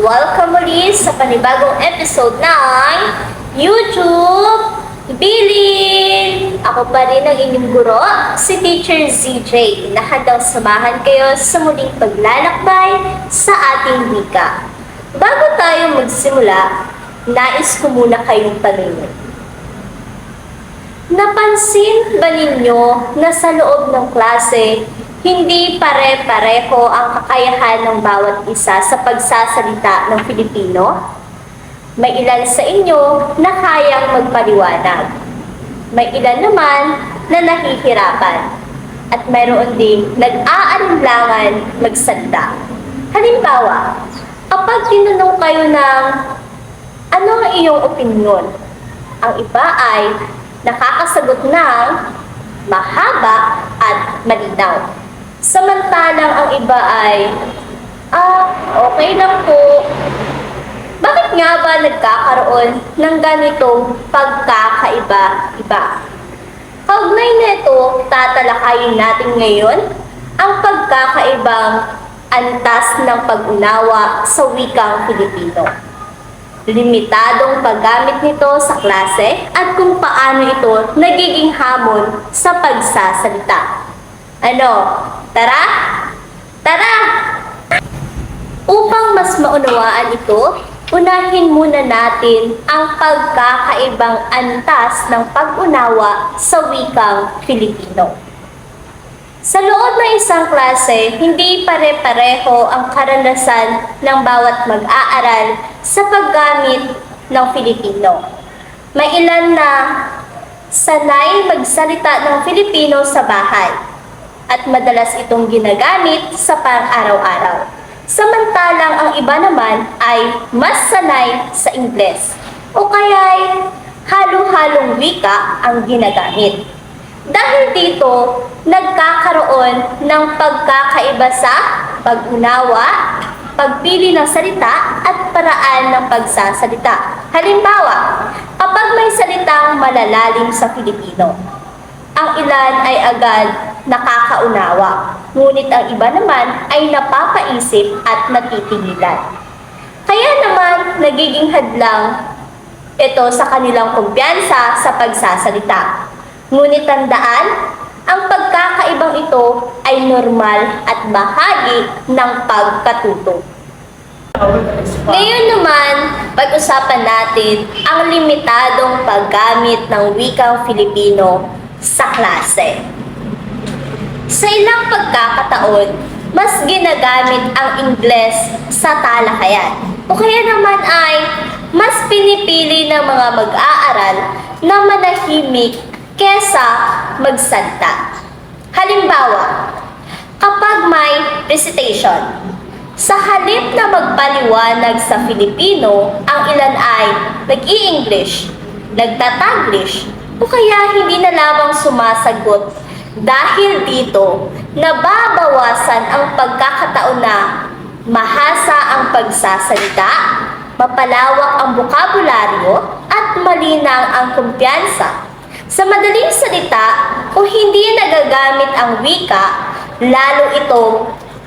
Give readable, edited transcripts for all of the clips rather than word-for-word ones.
Welcome muli sa panibagong episode ng YouTube Bilin! Ako pa rin ang inyong guro, si Teacher ZJ. Inahadang samahan kayo sa muling paglalakbay sa ating wika. Bago tayo magsimula, nais ko muna kayong tanungin. Napansin ba ninyo na sa loob ng klase, hindi pare-pareho ang kakayahan ng bawat isa sa pagsasalita ng Filipino? May ilan sa inyo na kayang magpaliwanag. May ilan naman na nahihirapan. At mayroon ding nag-aalinlangan magsalita. Halimbawa, kapag tinanong kayo ng ano ang iyong opinyon, ang iba ay nakakasagot ng mahaba at malinaw. Samantalang ang iba ay, okay lang po. Bakit nga ba nagkakaroon ng ganitong pagkakaiba-iba? Kaugnay nito, tatalakayin natin ngayon ang pagkakaibang antas ng pag-unawa sa wikang Filipino. Limitadong paggamit nito sa klase at kung paano ito nagiging hamon sa pagsasalita. Ano? Tara? Tara! Upang mas maunawaan ito, unahin muna natin ang pagkakaibang antas ng pag-unawa sa wikang Filipino. Sa loob ng isang klase, hindi pare-pareho ang karanasan ng bawat mag-aaral sa paggamit ng Filipino. May ilan na sanay magsalita ng Filipino sa bahay at madalas itong ginagamit sa pang-araw-araw. Samantalang ang iba naman ay mas sanay sa Ingles o kaya'y halo-halong wika ang ginagamit. Dahil dito, nagkakaroon ng pagkakaiba sa pag-unawa, pagpili ng salita at paraan ng pagsasalita. Halimbawa, kapag may salitang malalalim sa Filipino, ang ilan ay agad nakakaunawa, ngunit ang iba naman ay napapaisip at natitigilan. Kaya naman nagiging hadlang ito sa kanilang kumpiyansa sa pagsasalita. Ngunit tandaan, ang pagkakaibang ito ay normal at bahagi ng pagkatuto. Ngayon naman, pag-usapan natin ang limitadong paggamit ng wikang Filipino sa klase. Sa ilang pagkakataon, mas ginagamit ang Ingles sa talakayan. O kaya naman ay mas pinipili ng mga mag-aaral na manahimik kesa magsalita. Halimbawa, kapag may recitation, sa halip na magpaliwanag sa Filipino, ang ilan ay nag-i-English, nagtataglish, o kaya hindi na lamang sumasagot. Dahil dito, nababawasan ang pagkakataon na mahasa ang pagsasalita, mapalawak ang bokabularyo, at malinang ang kumpiyansa. Sa madaling salita, kung hindi nagagamit ang wika, lalo itong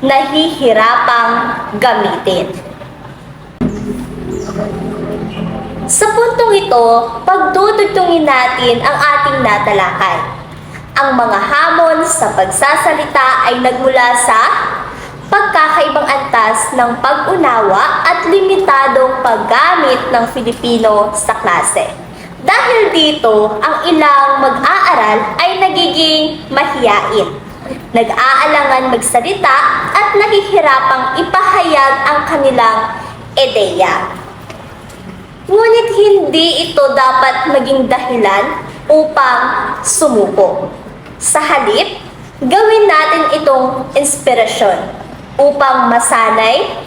nahihirapang gamitin. Sa puntong ito, pagdudugtungin natin ang ating natalakay. Ang mga hamon sa pagsasalita ay nagmula sa pagkakaibang antas ng pag-unawa at limitadong paggamit ng Filipino sa klase. Dahil dito, ang ilang mag-aaral ay nagiging mahiyain, nag-aalangan magsalita at nahihirapang ipahayag ang kanilang ideya. Ngunit hindi ito dapat maging dahilan upang sumuko. Sa halip, gawin natin itong inspirasyon upang masanay,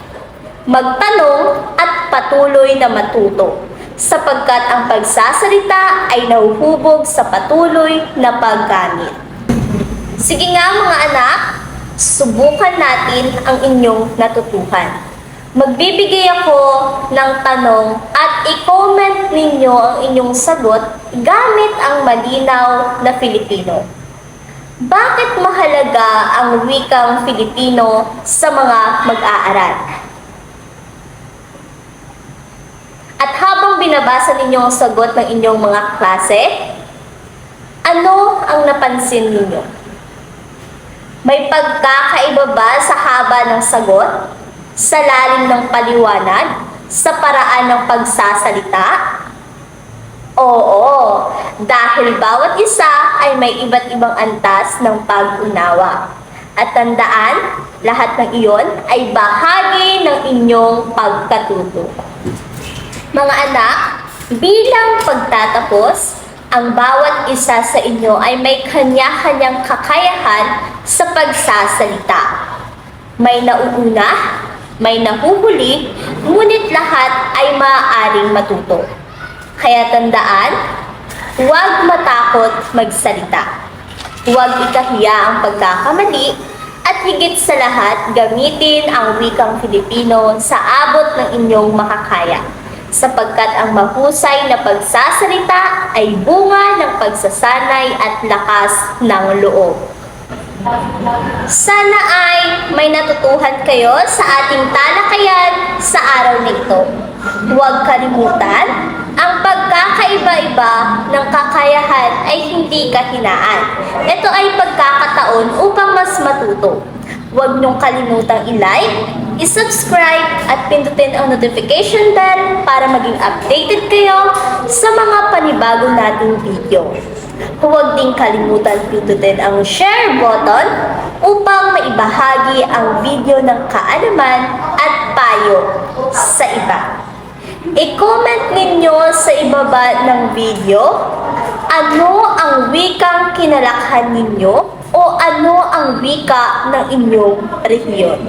magtanong at patuloy na matuto, sapagkat ang pagsasalita ay nahuhubog sa patuloy na paggamit. Sige nga mga anak, subukan natin ang inyong natutuhan. Magbibigay ako ng tanong at i-comment ninyo ang inyong sagot gamit ang malinaw na Filipino. Bakit mahalaga ang wikang Filipino sa mga mag-aaral? At habang binabasa ninyo ang sagot ng inyong mga klase, ano ang napansin ninyo? May pagkakaiba ba sa haba ng sagot? Sa lalim ng paliwanag? Sa paraan ng pagsasalita? Oo, dahil bawat isa ay may iba't ibang antas ng pag-unawa. At tandaan, lahat ng iyon ay bahagi ng inyong pagkatuto. Mga anak, bilang pagtatapos, ang bawat isa sa inyo ay may kanya-kanyang kakayahan sa pagsasalita. May nauuna, may nahuhuli, ngunit lahat ay maaaring matuto. Kaya tandaan, huwag matakot magsalita. Huwag ikahiya ang pagkakamali at higit sa lahat, gamitin ang wikang Filipino sa abot ng inyong makakaya. Sapagkat ang mahusay na pagsasalita ay bunga ng pagsasanay at lakas ng loob. Sana ay may natutuhan kayo sa ating talakayan sa araw na ito. Huwag kalimutan, ang pagkakaiba-iba ng kakayahan ay hindi kahinaan. Ito ay pagkakataon upang mas matuto. Huwag niyong kalimutang i-like, i-subscribe at pindutin ang notification bell para maging updated kayo sa mga panibago nating video. Huwag din kalimutan pindutin ang share button upang maibahagi ang video ng kaalaman at payo sa iba. I-comment ninyo sa ibaba ng video ano ang wikang kinalakhan ninyo o ano ang wika ng inyong rehiyon.